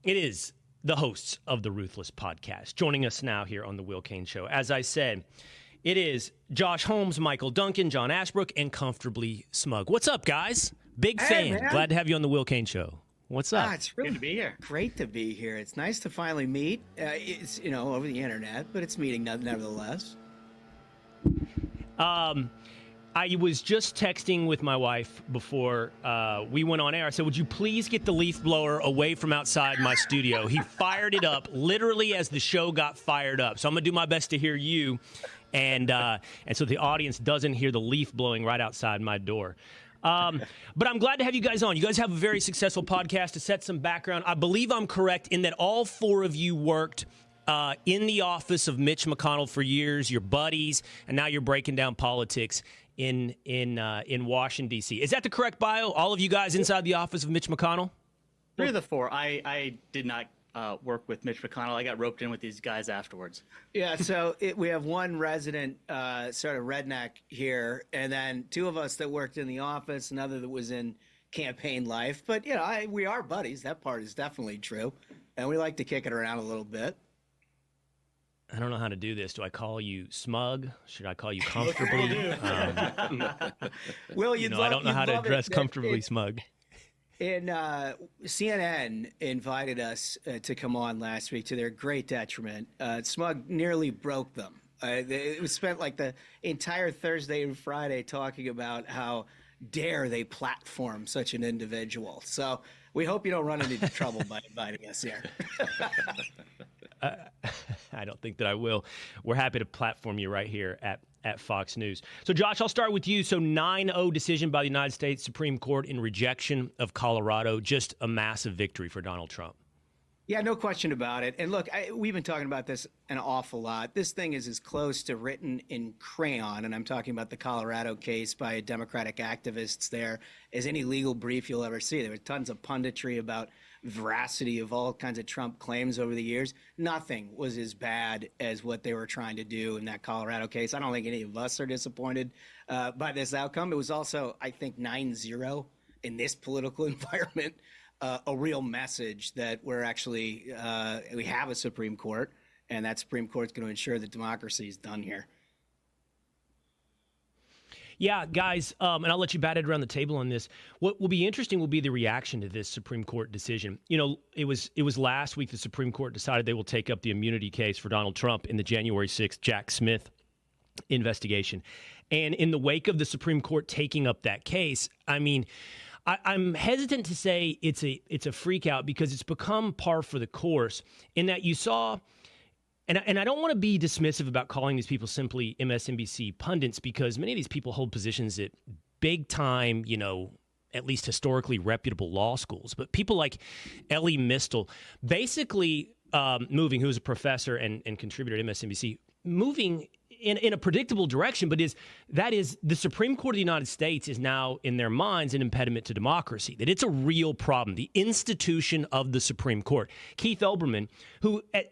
It is the hosts of the Ruthless Podcast joining us now here on the Will Cain Show. As I said, it is Josh Holmes, Michael Duncan, John Ashbrook, and Comfortably Smug. What's up, guys? Big fan. Man. Glad to have you on the Will Cain Show. What's up? It's really good to be here. Great to be here. It's nice to finally meet. It's over the internet, but it's meeting nevertheless. I was just texting with my wife before we went on air. I said, would you please get the leaf blower away from outside my studio? He fired it up literally as the show got fired up. So I'm going to do my best to hear you and so the audience doesn't hear the leaf blowing right outside my door. But I'm glad to have you guys on. You guys have a very successful podcast. To set some background, I believe I'm correct in that all four of you worked in the office of Mitch McConnell for years. You're buddies, and now you're breaking down politics in Washington, D.C. Is that the correct bio? All of you guys inside the office of Mitch McConnell? 3 of the 4. I did not work with Mitch McConnell. I got roped in with these guys afterwards. Yeah, so we have one resident sort of redneck here, and then 2 of us that worked in the office, another that was in campaign life. But, we are buddies. That part is definitely true. And we like to kick it around a little bit. I don't know how to do this. Do I call you Smug? Should I call you Comfortably? Will, I don't know how to address Comfortably Smug. And CNN invited us to come on last week to their great detriment. Smug nearly broke them. It was spent like the entire Thursday and Friday talking about how dare they platform such an individual. So we hope you don't run into trouble by inviting us here. I don't think that I will. We're happy to platform you right here at Fox News. So, Josh, I'll start with you. So 9-0 decision by the United States Supreme Court in rejection of Colorado. Just a massive victory for Donald Trump. Yeah, no question about it. And look, we've been talking about this an awful lot. This thing is as close to written in crayon, and I'm talking about the Colorado case by Democratic activists there, as any legal brief you'll ever see. There were tons of punditry about veracity of all kinds of Trump claims over the years. Nothing was as bad as what they were trying to do in that Colorado case. I don't think any of us are disappointed by this outcome. It was also, I think, 9-0 in this political environment. A real message that we're actually we have a Supreme Court, and that Supreme Court's going to ensure that democracy is done here. Yeah, guys, and I'll let you bat it around the table on this. What will be interesting will be the reaction to this Supreme Court decision. It was last week the Supreme Court decided they will take up the immunity case for Donald Trump in the January 6th Jack Smith investigation. And in the wake of the Supreme Court taking up that case, I'm hesitant to say it's a freak out because it's become par for the course in that you saw, and I don't want to be dismissive about calling these people simply MSNBC pundits because many of these people hold positions at big time, at least historically reputable law schools. But people like Ellie Mistel basically moving, who's a professor and contributor at MSNBC, moving in a predictable direction, but that is the Supreme Court of the United States is now in their minds an impediment to democracy, that it's a real problem, the institution of the Supreme Court. Keith Olbermann, who at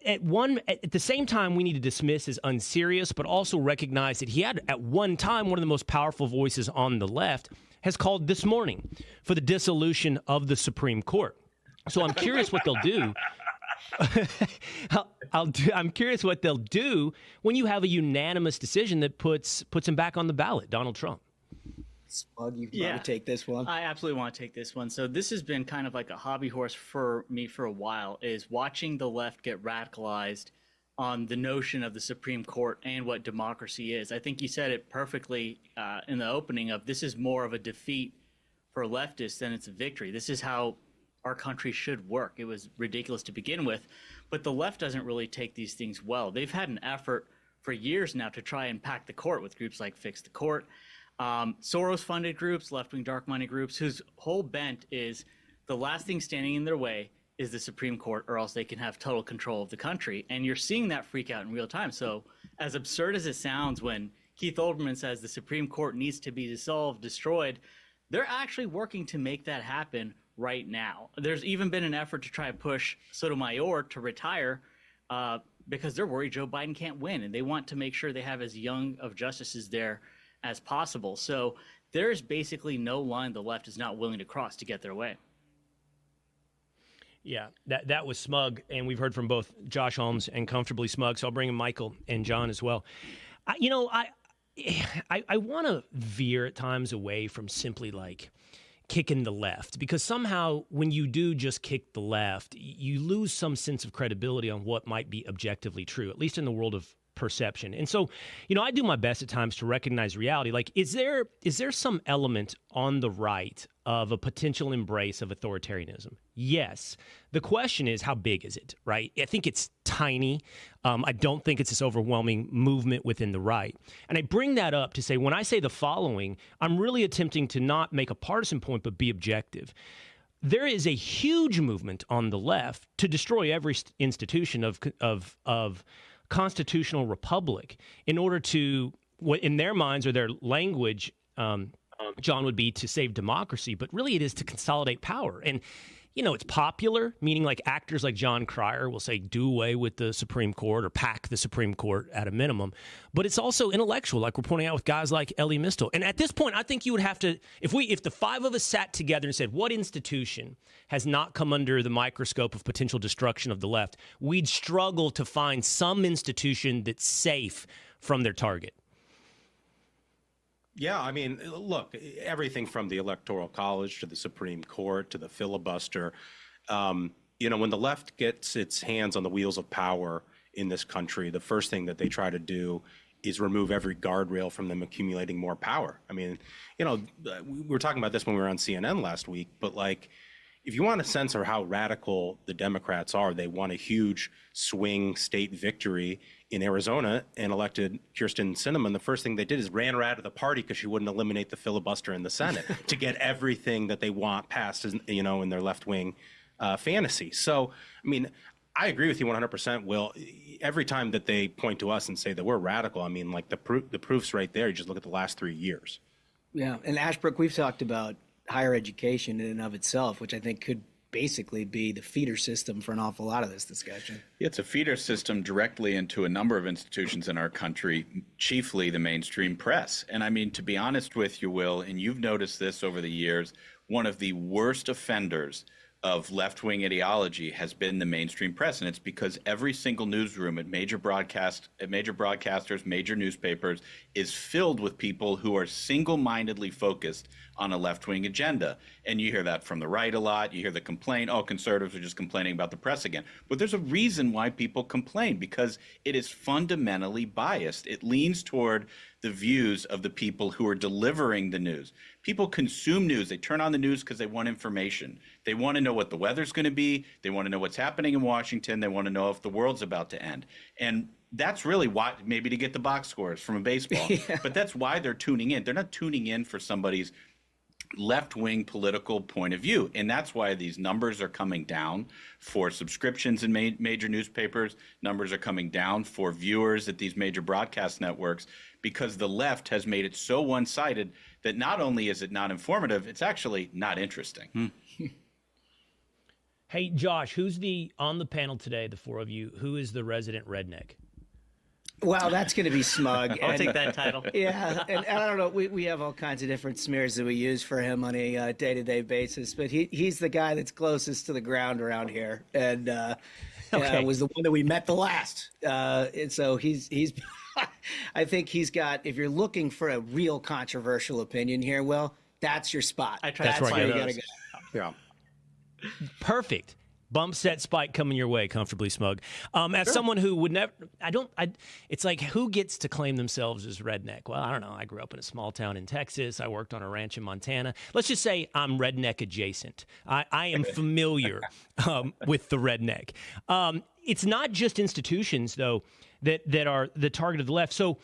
the same time we need to dismiss as unserious, but also recognize that he had at one time one of the most powerful voices on the left, has called this morning for the dissolution of the Supreme Court. So I'm curious what they'll do. I'm curious what they'll do when you have a unanimous decision that puts him back on the ballot, Donald Trump. Smug, you want to take this one? I absolutely want to take this one. So this has been kind of like a hobby horse for me for a while, is watching the left get radicalized on the notion of the Supreme Court and what democracy is. I think you said it perfectly in the opening of this is more of a defeat for leftists than it's a victory. This is how our country should work. It was ridiculous to begin with, but the left doesn't really take these things well. They've had an effort for years now to try and pack the court with groups like Fix the Court, Soros-funded groups, left-wing dark money groups, whose whole bent is the last thing standing in their way is the Supreme Court, or else they can have total control of the country. And you're seeing that freak out in real time. So as absurd as it sounds when Keith Olbermann says the Supreme Court needs to be dissolved, destroyed, they're actually working to make that happen right now. There's even been an effort to try to push Sotomayor to retire because they're worried Joe Biden can't win, and they want to make sure they have as young of justices there as possible. So there's basically no line the left is not willing to cross to get their way. Yeah, that was smug, and we've heard from both Josh Holmes and Comfortably Smug, so I'll bring in Michael and John as well. I want to veer at times away from simply like kicking the left, because somehow when you do just kick the left, you lose some sense of credibility on what might be objectively true, at least in the world of perception. And so, I do my best at times to recognize reality. Like, is there some element on the right of a potential embrace of authoritarianism? Yes. The question is, how big is it, right? I think it's tiny. I don't think it's this overwhelming movement within the right. And I bring that up to say, when I say the following, I'm really attempting to not make a partisan point, but be objective. There is a huge movement on the left to destroy every institution of constitutional republic in order to, what in their minds or their language, John, would be to save democracy, but really it is to consolidate power. And, it's popular, meaning like actors like John Cryer will say do away with the Supreme Court or pack the Supreme Court at a minimum. But it's also intellectual, like we're pointing out with guys like Elie Mystal. And at this point, I think you would have to, if the five of us sat together and said, what institution has not come under the microscope of potential destruction of the left, we'd struggle to find some institution that's safe from their target. Yeah, I mean, look, everything from the Electoral College to the Supreme Court to the filibuster, when the left gets its hands on the wheels of power in this country, the first thing that they try to do is remove every guardrail from them accumulating more power. I mean, we were talking about this when we were on CNN last week, but like, if you want a sense of how radical the Democrats are, they won a huge swing state victory in Arizona and elected Kyrsten Sinema. And the first thing they did is ran her out of the party because she wouldn't eliminate the filibuster in the Senate to get everything that they want passed, in their left-wing fantasy. So, I mean, I agree with you 100%, Will. Every time that they point to us and say that we're radical, I mean, like the proof's right there. You just look at the last 3 years. Yeah, and Ashbrook, we've talked about higher education in and of itself, which I think could basically be the feeder system for an awful lot of this discussion. It's a feeder system directly into a number of institutions in our country, chiefly the mainstream press. And I mean, to be honest with you, Will, and you've noticed this over the years, one of the worst offenders of left-wing ideology has been the mainstream press, and it's because every single newsroom at major broadcasters, major newspapers is filled with people who are single-mindedly focused on a left-wing agenda. And you hear that from the right a lot. You hear the complaint, conservatives are just complaining about the press again. But there's a reason why people complain, because it is fundamentally biased. It leans toward the views of the people who are delivering the news. People consume news. They turn on the news because they want information. They want to know what the weather's going to be. They want to know what's happening in Washington. They want to know if the world's about to end. And that's really why, maybe to get the box scores from a baseball, yeah. But that's why they're tuning in. They're not tuning in for somebody's left-wing political point of view. And that's why these numbers are coming down for subscriptions in major newspapers. Numbers are coming down for viewers at these major broadcast networks, because the left has made it so one-sided that not only is it not informative, it's actually not interesting. Hey, Josh, who's on the panel today, the four of you, who is the resident redneck? Well, that's going to be Smug. I'll take that title. Yeah, and I don't know, we have all kinds of different smears that we use for him on a day-to-day basis, but he's the guy that's closest to the ground around here, and was the one that we met the last. And so he's I think he's got, if you're looking for a real controversial opinion here, well, that's your spot. That's where you gotta go. Yeah. Perfect. Bump set spike coming your way, Comfortably Smug. As someone who would never, it's like, who gets to claim themselves as redneck? Well, I don't know. I grew up in a small town in Texas. I worked on a ranch in Montana. Let's just say I'm redneck adjacent. I am familiar with the redneck. It's not just institutions, though, that are the target of the left. So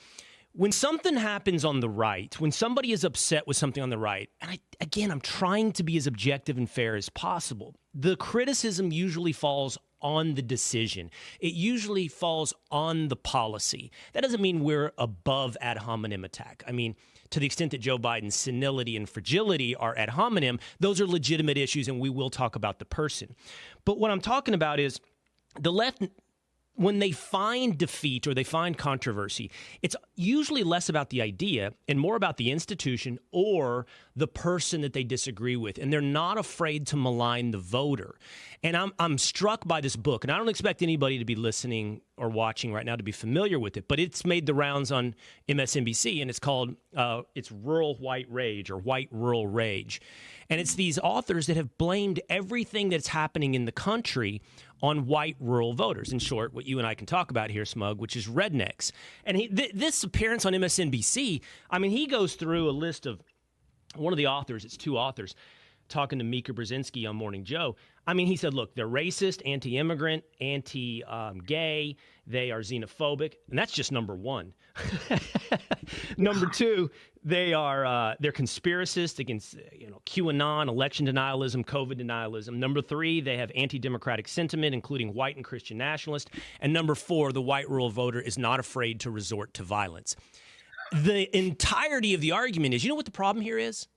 when something happens on the right, when somebody is upset with something on the right, and I'm trying to be as objective and fair as possible, the criticism usually falls on the decision. It usually falls on the policy. That doesn't mean we're above ad hominem attack. I mean, to the extent that Joe Biden's senility and fragility are ad hominem, those are legitimate issues, and we will talk about the person. But what I'm talking about is the left when they find defeat or they find controversy, it's usually less about the idea and more about the institution or the person that they disagree with. And they're not afraid to malign the voter. And I'm struck by this book, and I don't expect anybody to be listening or watching right now to be familiar with it, but it's made the rounds on MSNBC, and it's called it's Rural White Rage or White Rural Rage. And it's these authors that have blamed everything that's happening in the country on white rural voters. In short, what you and I can talk about here, Smug, which is rednecks. And this appearance on MSNBC, I mean, he goes through a list of one of the authors, it's two authors, talking to Mika Brzezinski on Morning Joe. I mean, he said, look, they're racist, anti-immigrant, anti-gay, they are xenophobic, and that's just number one. Number two, they're conspiracists against QAnon, election denialism, COVID denialism. Number three, they have anti-democratic sentiment, including white and Christian nationalists. And number four, the white rural voter is not afraid to resort to violence. The entirety of the argument is, you know what the problem here is?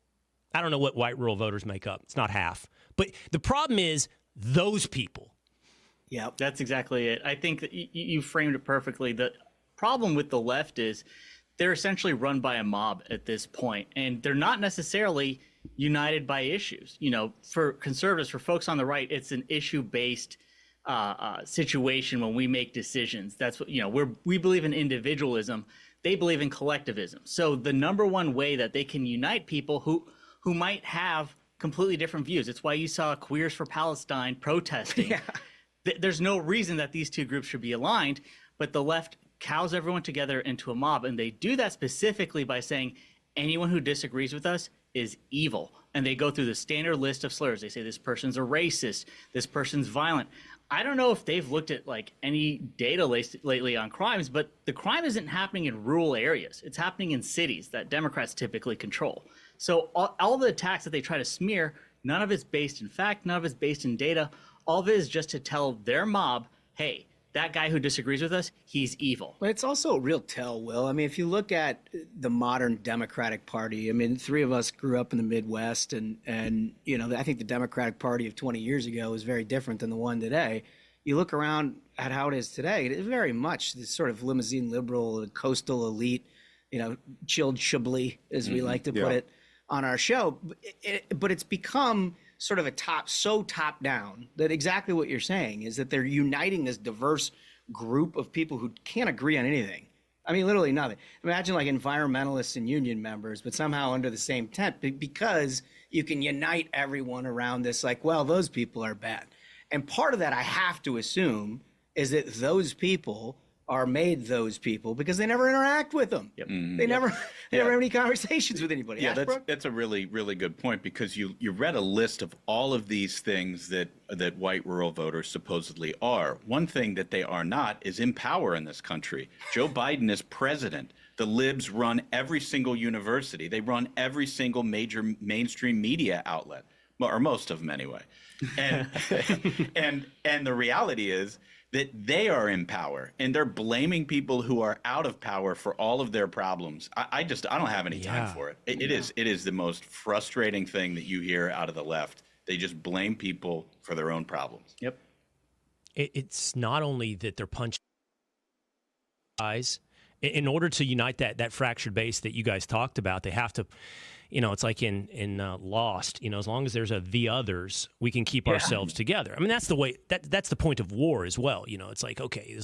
I don't know what white rural voters make up. It's not half. But the problem is those people. Yeah, that's exactly it. I think that you framed it perfectly. The problem with the left is they're essentially run by a mob at this point, and they're not necessarily united by issues. For conservatives, for folks on the right, it's an issue-based situation when we make decisions. That's what, we believe in individualism. They believe in collectivism. So the number one way that they can unite people who might have completely different views. It's why you saw Queers for Palestine protesting. Yeah. There's no reason that these two groups should be aligned, but the left cows everyone together into a mob, and they do that specifically by saying anyone who disagrees with us is evil. And they go through the standard list of slurs. They say this person's a racist, this person's violent. I don't know if they've looked at any data lately on crimes, but the crime isn't happening in rural areas. It's happening in cities that Democrats typically control. So all the attacks that they try to smear, none of it's based in fact, none of it's based in data. All of it is just to tell their mob, hey, that guy who disagrees with us, he's evil. But it's also a real tell, Will. I mean, if you look at the modern Democratic Party, I mean, three of us grew up in the Midwest, and I think the Democratic Party of 20 years ago is very different than the one today. You look around at how it is today, it is very much this sort of limousine liberal, coastal elite, chilled chablis, as we like to put it on our show. But it's become sort of top down that exactly what you're saying is that they're uniting this diverse group of people who can't agree on anything. I mean, literally nothing. Imagine like environmentalists and union members, but somehow under the same tent, because you can unite everyone around this, those people are bad. And part of that, I have to assume, is that those people are made those people because they never interact with them. Yep. They never have any conversations with anybody. Yeah, that's a really, really good point, because you read a list of all of these things that white rural voters supposedly are. One thing that they are not is in power in this country. Joe Biden is president. The libs run every single university. They run every single major mainstream media outlet, or most of them anyway. And and the reality is that they are in power, and they're blaming people who are out of power for all of their problems. I don't have any time for it. It is the most frustrating thing that you hear out of the left. They just blame people for their own problems. Yep. It's not only that they're punching eyes. In order to unite that fractured base that you guys talked about, they have to, it's like in Lost, as long as there's the others, we can keep ourselves together. I mean, that's the way, that's the point of war as well. It's like, okay,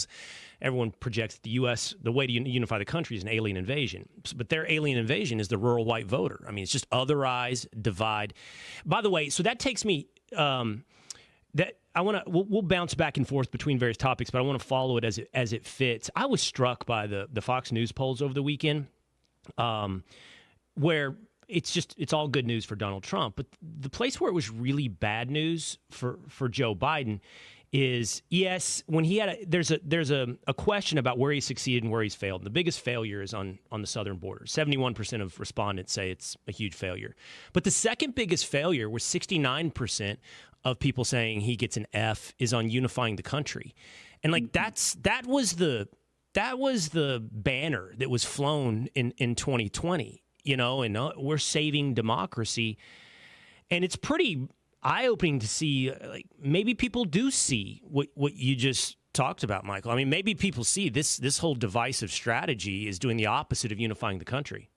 everyone projects the U.S., the way to unify the country is an alien invasion. But their alien invasion is the rural white voter. I mean, it's just otherize, divide. By the way, so that takes me, we'll bounce back and forth between various topics, but I want to follow it as it fits. I was struck by the Fox News polls over the weekend, where it's all good news for Donald Trump, but the place where it was really bad news for Joe Biden is, yes, when he had there's a question about where he succeeded and where he's failed. And the biggest failure is on the southern border. 71% of respondents say it's a huge failure. But the second biggest failure was 69% of people saying he gets an F is on unifying the country. And that was the banner that was flown in 2020, and we're saving democracy. And it's pretty eye-opening to see, maybe people do see what you just talked about, Michael. I mean, maybe people see this whole divisive strategy is doing the opposite of unifying the country.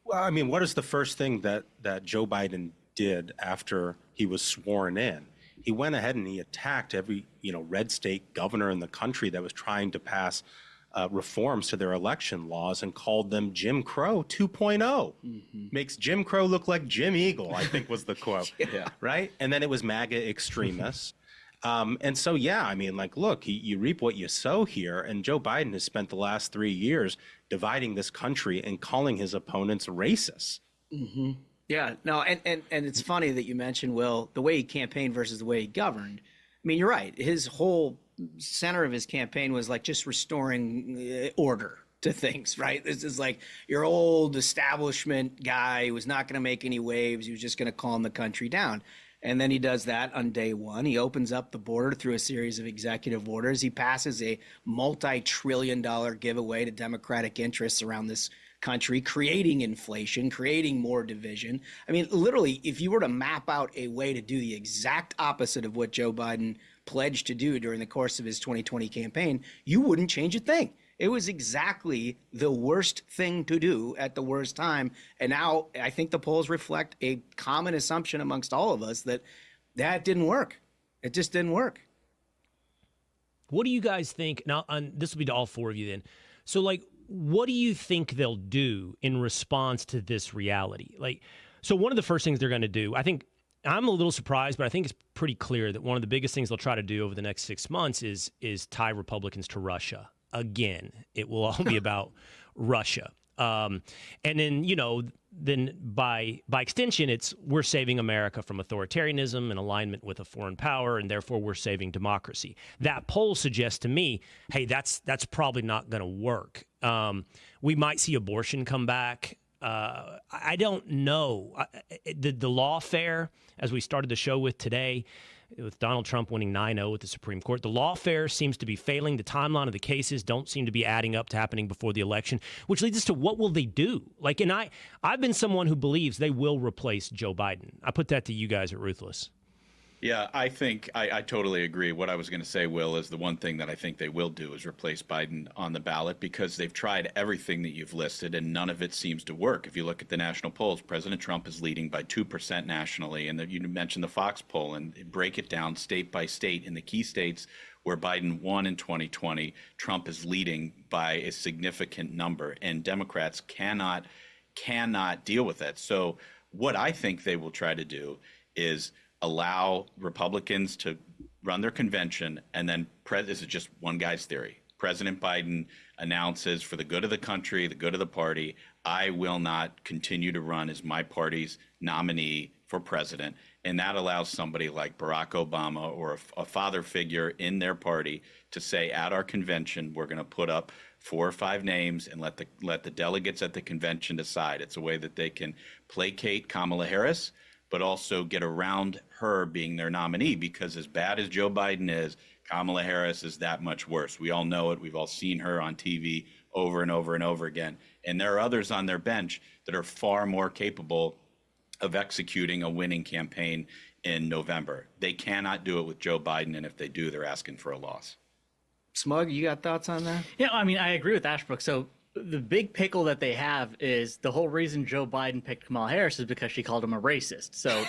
Well, I mean, what is the first thing that Joe Biden did after he was sworn in? He went ahead and he attacked every, red state governor in the country that was trying to pass reforms to their election laws and called them Jim Crow 2.0. Mm-hmm. Makes Jim Crow look like Jim Eagle, I think was the quote. Yeah. Right? And then it was MAGA extremists. And so, I mean, look, you reap what you sow here. And Joe Biden has spent the last 3 years dividing this country and calling his opponents racist. Mm-hmm. Yeah, no, and it's funny that you mentioned, Will, the way he campaigned versus the way he governed. I mean, you're right. His whole center of his campaign was just restoring order to things, right? This is your old establishment guy who was not going to make any waves. He was just going to calm the country down. And then he does that on day one. He opens up the border through a series of executive orders. He passes a multi-trillion-dollar giveaway to Democratic interests around this country, creating inflation, creating more division. I mean, literally, if you were to map out a way to do the exact opposite of what Joe Biden pledged to do during the course of his 2020 campaign, you wouldn't change a thing. It was exactly the worst thing to do at the worst time. And now I think the polls reflect a common assumption amongst all of us that didn't work. It just didn't work. What do you guys think? Now, this will be to all four of you then. So, what do you think they'll do in response to this reality? So one of the first things they're going to do, I think, I'm a little surprised, but I think it's pretty clear that one of the biggest things they'll try to do over the next 6 months is tie Republicans to Russia. Again, it will all be about Russia. And then, then by extension, it's we're saving America from authoritarianism and alignment with a foreign power, and therefore we're saving democracy. That poll suggests to me, hey, that's probably not going to work. We might see abortion come back. I don't know. The lawfare, as we started the show with today, with Donald Trump winning 9-0 with the Supreme Court, the lawfare seems to be failing. The timeline of the cases don't seem to be adding up to happening before the election, which leads us to what will they do? And I've been someone who believes they will replace Joe Biden. I put that to you guys at Ruthless. Yeah, I think I totally agree. What I was going to say, Will, is the one thing that I think they will do is replace Biden on the ballot because they've tried everything that you've listed and none of it seems to work. If you look at the national polls, President Trump is leading by 2% nationally. And you mentioned the Fox poll and break it down state by state. In the key states where Biden won in 2020, Trump is leading by a significant number. And Democrats cannot deal with that. So what I think they will try to do is allow Republicans to run their convention, and then this is just one guy's theory. President Biden announces, for the good of the country, the good of the party, I will not continue to run as my party's nominee for president. And that allows somebody like Barack Obama or a father figure in their party to say, at our convention, we're going to put up 4 or 5 names and let the delegates at the convention decide. It's a way that they can placate Kamala Harris, but also get around her being their nominee, because as bad as Joe Biden is, Kamala Harris is that much worse. We all know it. We've all seen her on TV over and over and over again. And there are others on their bench that are far more capable of executing a winning campaign in November. They cannot do it with Joe Biden, and if they do, they're asking for a loss. Smug, you got thoughts on that? Yeah, I mean, I agree with Ashbrook. So the big pickle that they have is the whole reason Joe Biden picked Kamala Harris is because she called him a racist. So,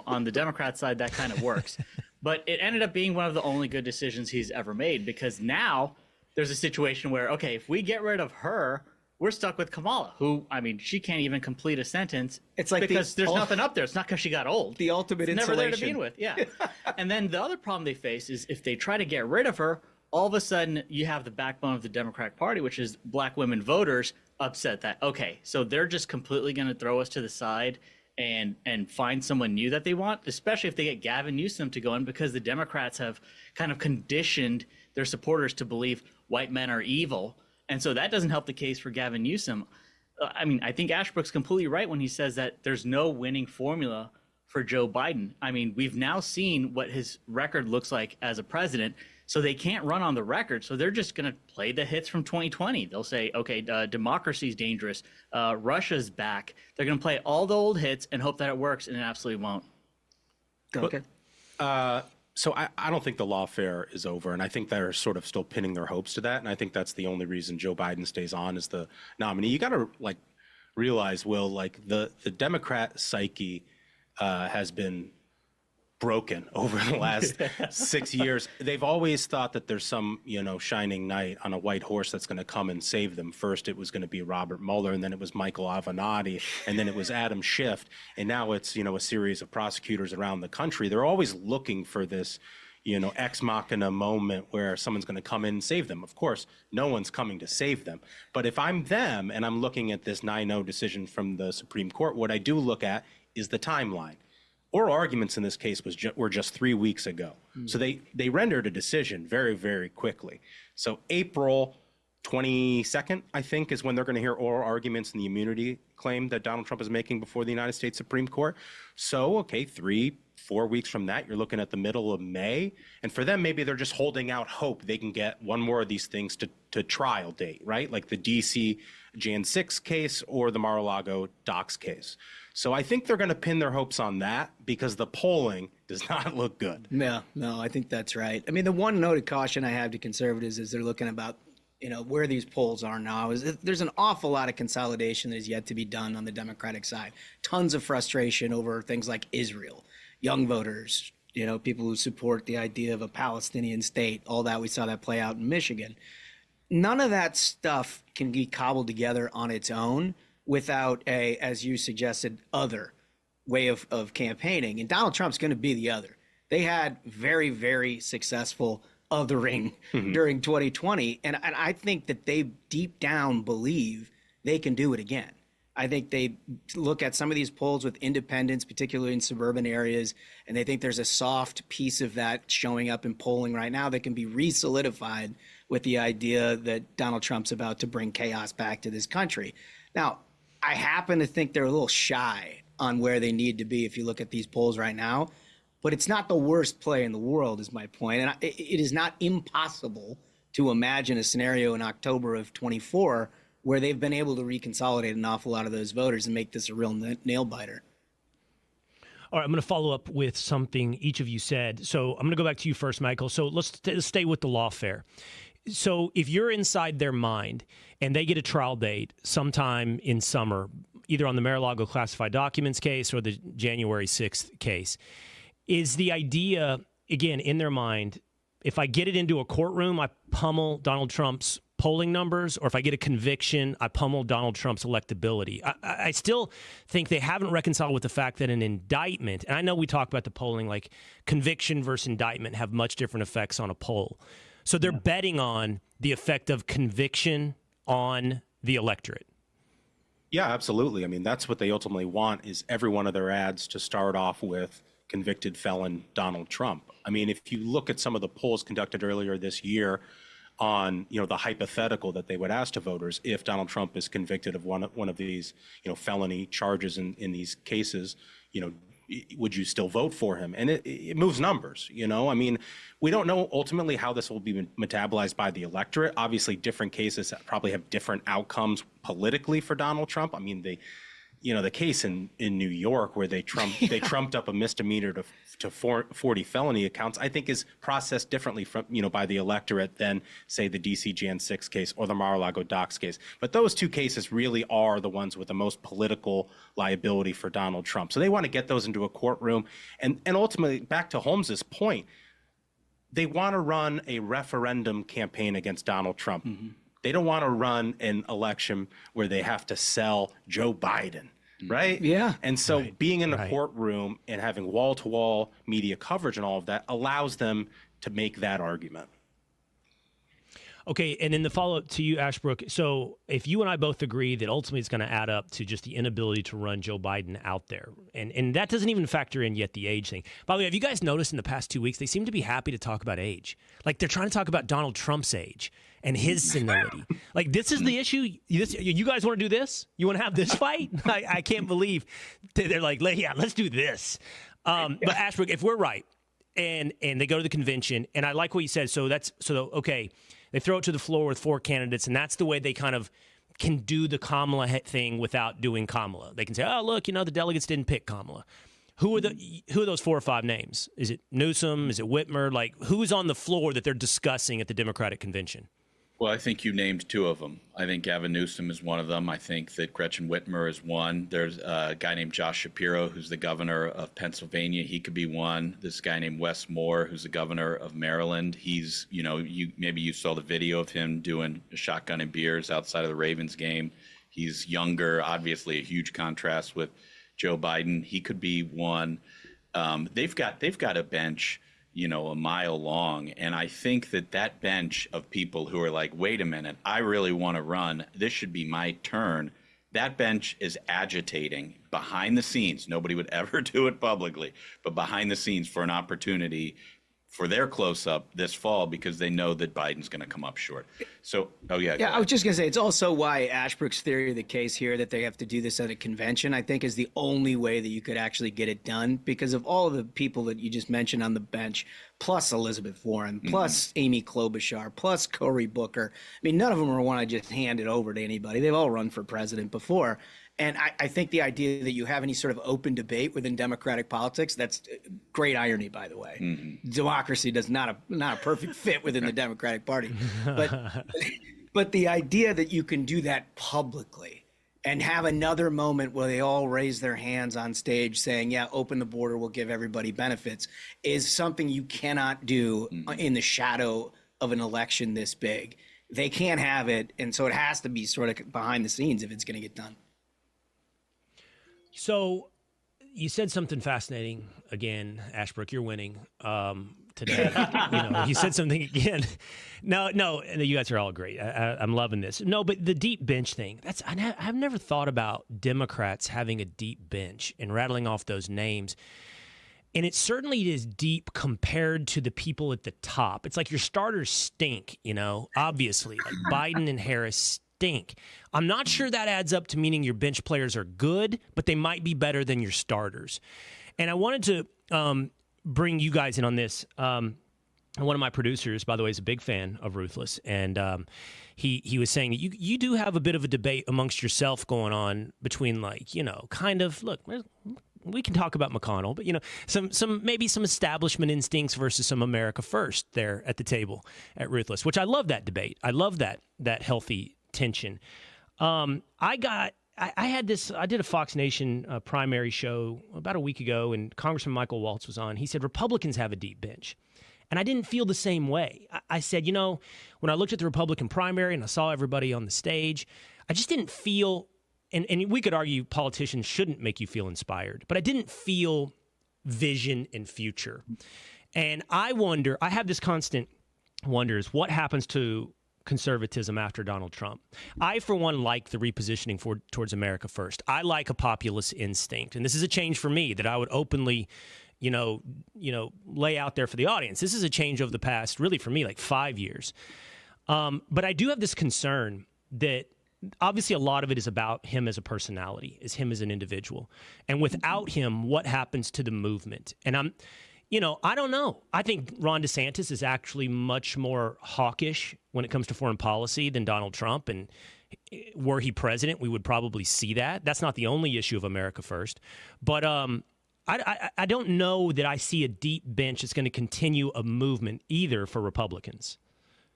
on the Democrat side, that kind of works. But it ended up being one of the only good decisions he's ever made, because now there's a situation where, okay, if we get rid of her, we're stuck with Kamala, who, I mean, she can't even complete a sentence. It's like because there's nothing up there. It's not because she got old. The ultimate it's insulation. Never there to begin with. Yeah. And then the other problem they face is if they try to get rid of her, all of a sudden you have the backbone of the Democratic Party, which is black women voters, upset that, okay, so they're just completely going to throw us to the side and find someone new that they want, especially if they get Gavin Newsom to go in, because the Democrats have kind of conditioned their supporters to believe white men are evil. And so that doesn't help the case for Gavin Newsom. I mean, I think Ashbrook's completely right when he says that there's no winning formula for Joe Biden. I mean, we've now seen what his record looks like as a president. So they can't run on the record. So they're just going to play the hits from 2020. They'll say, okay, democracy's dangerous. Russia's back. They're going to play all the old hits and hope that it works, and it absolutely won't. Okay. So I don't think the lawfare is over, and I think they're sort of still pinning their hopes to that, and I think that's the only reason Joe Biden stays on as the nominee. You got to realize, Will, the Democrat psyche has been broken over the last 6 years. They've always thought that there's some, shining knight on a white horse that's going to come and save them. First, it was going to be Robert Mueller, and then it was Michael Avenatti, and then it was Adam Schiff, and now it's, a series of prosecutors around the country. They're always looking for this, ex machina moment where someone's going to come in and save them. Of course, no one's coming to save them. But if I'm them and I'm looking at this 9-0 decision from the Supreme Court, what I do look at is the timeline. Oral arguments in this case were just 3 weeks ago. So they rendered a decision very, very quickly. So April 22nd, I think, is when they're going to hear oral arguments in the immunity claim that Donald Trump is making before the United States Supreme Court. So, okay, 3-4 weeks from that, you're looking at the middle of May. And for them, maybe they're just holding out hope they can get one more of these things to trial date, right? Like the D.C. Jan 6 case or the Mar-a-Lago docs case. So I think they're going to pin their hopes on that because the polling does not look good. No, I think that's right. I mean, the one note of caution I have to conservatives is they're looking about, where these polls are now. There's an awful lot of consolidation that is yet to be done on the Democratic side. Tons of frustration over things like Israel, young voters, people who support the idea of a Palestinian state, all that. We saw that play out in Michigan. None of that stuff can be cobbled together on its own without a, as you suggested, other way of campaigning. And Donald Trump's going to be the other. They had very, very successful othering during 2020. And I think that they deep down believe they can do it again. I think they look at some of these polls with independents, particularly in suburban areas, and they think there's a soft piece of that showing up in polling right now that can be re-solidified with the idea that Donald Trump's about to bring chaos back to this country. Now, I happen to think they're a little shy on where they need to be if you look at these polls right now, but it's not the worst play in the world is my point. And it is not impossible to imagine a scenario in October of 24 where they've been able to reconsolidate an awful lot of those voters and make this a real nail biter. All right, I'm going to follow up with something each of you said. So I'm going to go back to you first, Michael. So let's stay with the lawfare. So if you're inside their mind and they get a trial date sometime in summer, either on the Mar-a-Lago classified documents case or the January 6th case, is the idea, again, in their mind, if I get it into a courtroom, I pummel Donald Trump's polling numbers, or if I get a conviction, I pummel Donald Trump's electability. I still think they haven't reconciled with the fact that an indictment, and I know we talk about the polling, like conviction versus indictment have much different effects on a poll. So they're betting on the effect of conviction on the electorate. Yeah, absolutely. I mean, that's what they ultimately want, is every one of their ads to start off with convicted felon Donald Trump. I mean, if you look at some of the polls conducted earlier this year on, the hypothetical that they would ask to voters, if Donald Trump is convicted of one of these, felony charges in these cases, would you still vote for him? And it moves numbers, I mean, we don't know ultimately how this will be metabolized by the electorate. Obviously, different cases probably have different outcomes politically for Donald Trump. I mean, the case in New York where they trumped up a misdemeanor to 40 felony accounts, I think is processed differently from, by the electorate than, say, the DC Jan 6 case or the Mar-a-Lago docs case. But those two cases really are the ones with the most political liability for Donald Trump. So they want to get those into a courtroom. And ultimately, back to Holmes's point, they want to run a referendum campaign against Donald Trump. Mm-hmm. They don't want to run an election where they have to sell Joe Biden, right? Yeah. And so being in a courtroom and having wall-to-wall media coverage and all of that allows them to make that argument. Okay, and then the follow-up to you, Ashbrook. So if you and I both agree that ultimately it's going to add up to just the inability to run Joe Biden out there, and that doesn't even factor in yet the age thing. By the way, have you guys noticed in the past 2 weeks, they seem to be happy to talk about age. Like they're trying to talk about Donald Trump's age and his senility. Like this is the issue. You guys want to do this? You want to have this fight? I can't believe they're like, yeah, let's do this. But Ashbrook, if we're right, and they go to the convention, and I like what you said. Okay. They throw it to the floor with 4 candidates, and that's the way they kind of can do the Kamala thing without doing Kamala. They can say, oh, look, the delegates didn't pick Kamala. Who are those 4 or 5 names? Is it Newsom? Is it Whitmer? Like, who's on the floor that they're discussing at the Democratic convention? Well, I think you named 2 of them. I think Gavin Newsom is one of them. I think that Gretchen Whitmer is one. There's a guy named Josh Shapiro, who's the governor of Pennsylvania. He could be one. This guy named Wes Moore, who's the governor of Maryland. He's, maybe you saw the video of him doing shotgun and beers outside of the Ravens game. He's younger, obviously a huge contrast with Joe Biden. He could be one. They've got a bench, a mile long. And I think that bench of people who are like, wait a minute, I really want to run. This should be my turn. That bench is agitating behind the scenes. Nobody would ever do it publicly, but behind the scenes for an opportunity for their close-up this fall, because they know that Biden's going to come up short. So, I was just going to say, it's also why Ashbrook's theory of the case here, that they have to do this at a convention, I think is the only way that you could actually get it done, because of all of the people that you just mentioned on the bench, plus Elizabeth Warren, plus Amy Klobuchar, plus Cory Booker. I mean, none of them will want to just hand it over to anybody. They've all run for president before. And I think the idea that you have any sort of open debate within Democratic politics, that's great irony, by the way. Democracy does not a perfect fit within the Democratic Party. But the idea that you can do that publicly and have another moment where they all raise their hands on stage saying, yeah, open the border, we'll give everybody benefits, is something you cannot do in the shadow of an election this big. They can't have it. And so it has to be sort of behind the scenes if it's going to get done. So you said something fascinating again, Ashbrook. You're winning today. You said something again. No, you guys are all great. I'm loving this. No, but the deep bench thing, I've never thought about Democrats having a deep bench and rattling off those names. And it certainly is deep compared to the people at the top. It's like your starters stink, obviously. Like Biden and Harris stink. I'm not sure that adds up to meaning your bench players are good, but they might be better than your starters. And I wanted to bring you guys in on this. One of my producers, by the way, is a big fan of Ruthless, and he was saying that you do have a bit of a debate amongst yourself going on between, like, kind of, look, we can talk about McConnell, but some establishment instincts versus some America first there at the table at Ruthless, which I love that debate. I love that healthy tension. I did a Fox Nation primary show about a week ago, and Congressman Michael Waltz was on. He said Republicans have a deep bench. And I didn't feel the same way. I said, when I looked at the Republican primary and I saw everybody on the stage, I just didn't feel, and we could argue politicians shouldn't make you feel inspired, but I didn't feel vision and future. And I have this constant wonder is what happens to conservatism after Donald Trump. I, for one, like the repositioning towards America first. I like a populist instinct. And this is a change for me that I would openly, lay out there for the audience. This is a change over the past, really for me, like 5 years. But I do have this concern that obviously a lot of it is about him as a personality, is him as an individual. And without him, what happens to the movement? And I don't know. I think Ron DeSantis is actually much more hawkish when it comes to foreign policy than Donald Trump. And were he president, we would probably see that. That's not the only issue of America first. But I don't know that I see a deep bench that's going to continue a movement either for Republicans.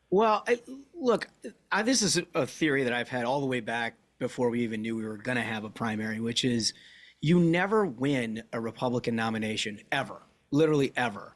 Well, look, this is a theory that I've had all the way back before we even knew we were going to have a primary, which is you never win a Republican nomination ever. Literally ever,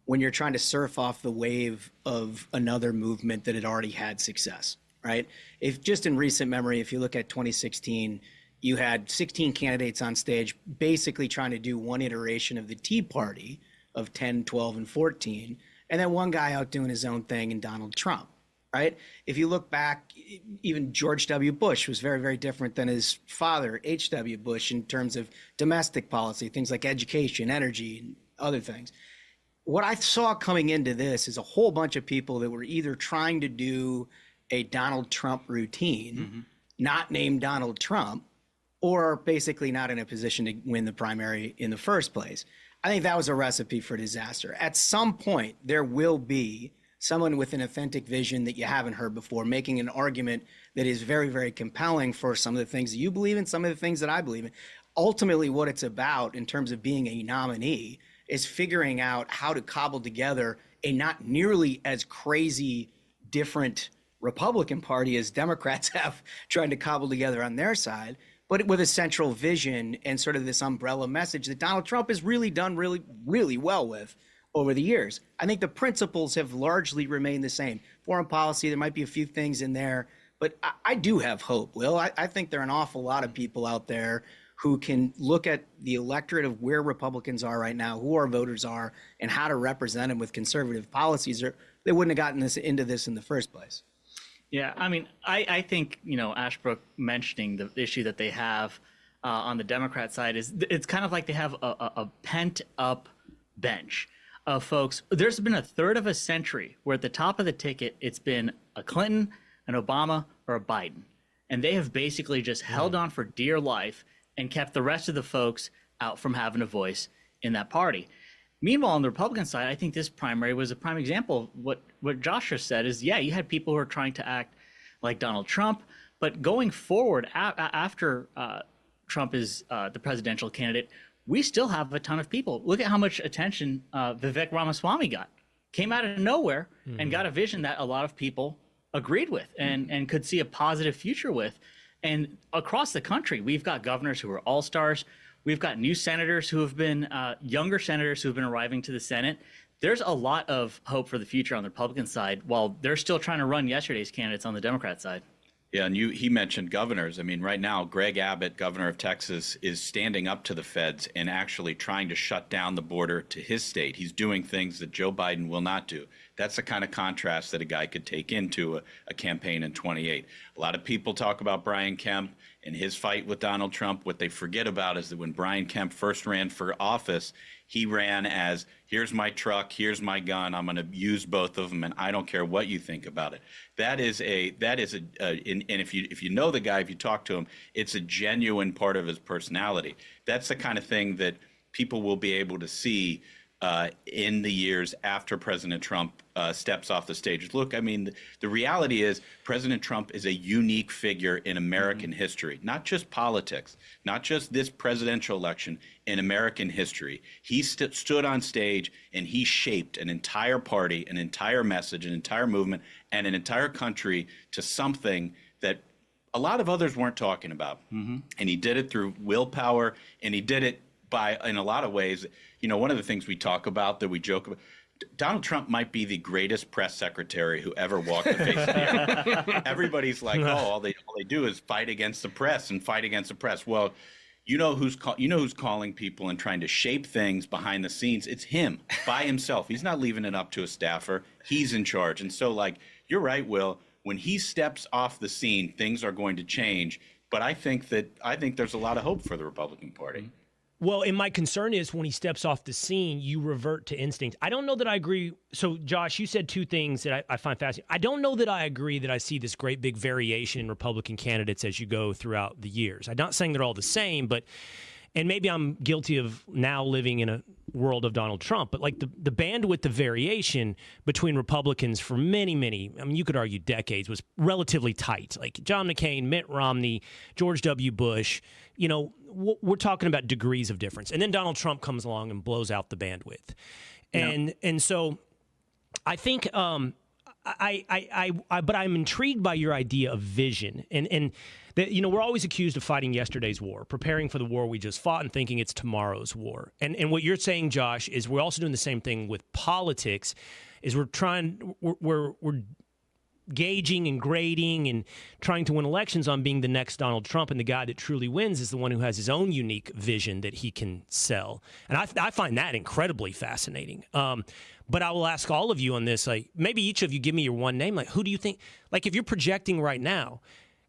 when you're trying to surf off the wave of another movement that had already had success, right? If just in recent memory, if you look at 2016, you had 16 candidates on stage basically trying to do one iteration of the Tea Party of 10, 12, and 14, and then one guy out doing his own thing in Donald Trump, right? If you look back, even George W. Bush was very, very different than his father, H.W. Bush, in terms of domestic policy, things like education, energy, and other things. What I saw coming into this is a whole bunch of people that were either trying to do a Donald Trump routine, not named Donald Trump, or basically not in a position to win the primary in the first place. I think that was a recipe for disaster. At some point, there will be someone with an authentic vision that you haven't heard before, making an argument that is very, very compelling for some of the things that you believe in, some of the things that I believe in. ultimately what it's about in terms of being a nominee is figuring out how to cobble together a not nearly as crazy different Republican Party as Democrats have trying to cobble together on their side, but with a central vision and sort of this umbrella message that Donald Trump has really done really well with over the years. I think the principles have largely remained the same. Foreign policy, there might be a few things in there, but I do have hope, Will. I think there are an awful lot of people out there who can look at the electorate of where Republicans are right now, who our voters are, and how to represent them with conservative policies, or they wouldn't have gotten into this in the first place. Yeah, I mean, I think, Ashbrook mentioning the issue that they have on the Democrat side is it's kind of like they have a pent-up bench of folks. There's been a third of a century where at the top of the ticket, it's been a Clinton, an Obama, or a Biden. And they have basically just held on for dear life and kept the rest of the folks out from having a voice in that party. Meanwhile, on the Republican side, I think this primary was a prime example of what Josh just said is, yeah, you had people who are trying to act like Donald Trump, but going forward after Trump is the presidential candidate, we still have a ton of people. Look at how much attention Vivek Ramaswamy got. Came out of nowhere and got a vision that a lot of people agreed with and could see a positive future with. And across the country, we've got governors who are all-stars. We've got new senators who have been, younger senators who have been arriving to the Senate. There's a lot of hope for the future on the Republican side, while they're still trying to run yesterday's candidates on the Democrat side. Yeah, and he mentioned governors. I mean, right now, Greg Abbott, governor of Texas, is standing up to the feds and actually trying to shut down the border to his state. He's doing things that Joe Biden will not do. That's the kind of contrast that a guy could take into a campaign in 28. A lot of people talk about Brian Kemp and his fight with Donald Trump. What they forget about is that when Brian Kemp first ran for office, he ran as, here's my truck, here's my gun, I'm going to use both of them, and I don't care what you think about it. And if you know the guy, if you talk to him, it's a genuine part of his personality. That's the kind of thing that people will be able to see in the years after President Trump steps off the stage. Look, I mean, the reality is President Trump is a unique figure in American history, not just politics, not just this presidential election, in American history. He stood on stage and he shaped an entire party, an entire message, an entire movement, and an entire country to something that a lot of others weren't talking about. And he did it through willpower, and he did it by, in a lot of ways, one of the things we talk about, that we joke about, Donald Trump might be the greatest press secretary who ever walked the face of the earth. Everybody's like, oh, all they do is fight against the press and fight against the press. Well, who's calling people and trying to shape things behind the scenes? It's him by himself. He's not leaving it up to a staffer. He's in charge. And so, you're right, Will. When he steps off the scene, things are going to change. But I think there's a lot of hope for the Republican Party. Well, and my concern is when he steps off the scene, you revert to instinct. I don't know that I agree. So, Josh, you said two things that I find fascinating. I don't know that I agree that I see this great big variation in Republican candidates as you go throughout the years. I'm not saying they're all the same, and maybe I'm guilty of now living in a world of Donald Trump, but the bandwidth of variation between Republicans for many, you could argue decades, was relatively tight. Like John McCain, Mitt Romney, George W. Bush, we're talking about degrees of difference. And then Donald Trump comes along and blows out the bandwidth. And so I think but I'm intrigued by your idea of vision. And that, we're always accused of fighting yesterday's war, preparing for the war we just fought and thinking it's tomorrow's war. And what you're saying, Josh, is we're also doing the same thing with politics, is we're gauging and grading and trying to win elections on being the next Donald Trump, and the guy that truly wins is the one who has his own unique vision that he can sell. And I find that incredibly fascinating. But I will ask all of you on this, maybe each of you give me your one name. Who do you think, if you're projecting right now,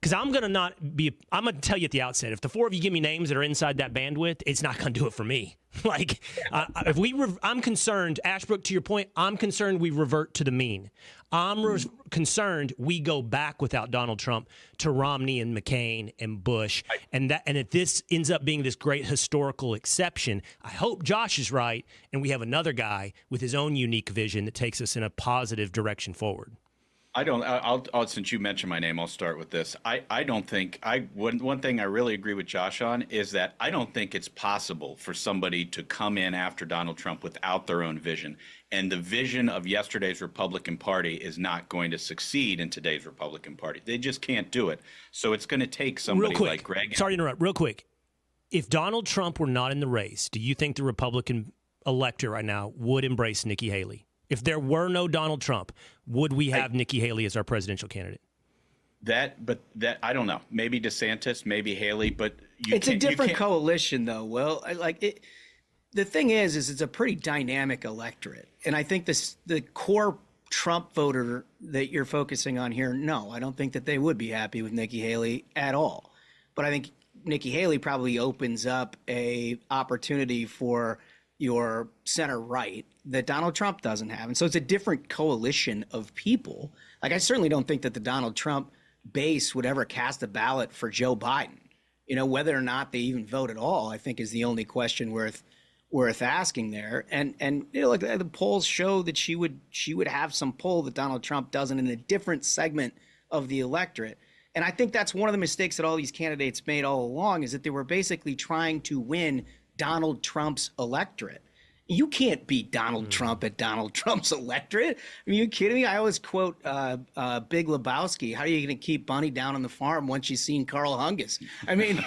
because I'm going to tell you at the outset, if the four of you give me names that are inside that bandwidth, it's not going to do it for me. I'm concerned, Ashbrook, to your point, I'm concerned we revert to the mean. I'm concerned we go back without Donald Trump to Romney and McCain and Bush. And if this ends up being this great historical exception, I hope Josh is right and we have another guy with his own unique vision that takes us in a positive direction forward. I don't. I'll since you mentioned my name, I'll start with this. I don't think one thing I really agree with Josh on is that I don't think it's possible for somebody to come in after Donald Trump without their own vision. And the vision of yesterday's Republican Party is not going to succeed in today's Republican Party. They just can't do it. So it's going to take somebody like Greg. Sorry to interrupt. Real quick. If Donald Trump were not in the race, do you think the Republican electorate right now would embrace Nikki Haley? If there were no Donald Trump, would we have Nikki Haley as our presidential candidate? That I don't know. Maybe DeSantis, maybe Haley, but it's a different coalition, though. Well, the thing is it's a pretty dynamic electorate, and I think the core Trump voter that you're focusing on here, no, I don't think that they would be happy with Nikki Haley at all. But I think Nikki Haley probably opens up a opportunity for your center right that Donald Trump doesn't have. And so it's a different coalition of people. Like, I certainly don't think that the Donald Trump base would ever cast a ballot for Joe Biden. You know, whether or not they even vote at all, I think is the only question worth asking there. And you know, like the polls show that she would have some pull that Donald Trump doesn't in a different segment of the electorate. And I think that's one of the mistakes that all these candidates made all along, is that they were basically trying to win Donald Trump's electorate. You can't beat Donald Trump at Donald Trump's electorate. I mean, are you kidding me? I always quote Big Lebowski. How are you going to keep Bunny down on the farm once you've seen Carl Hungus? I mean,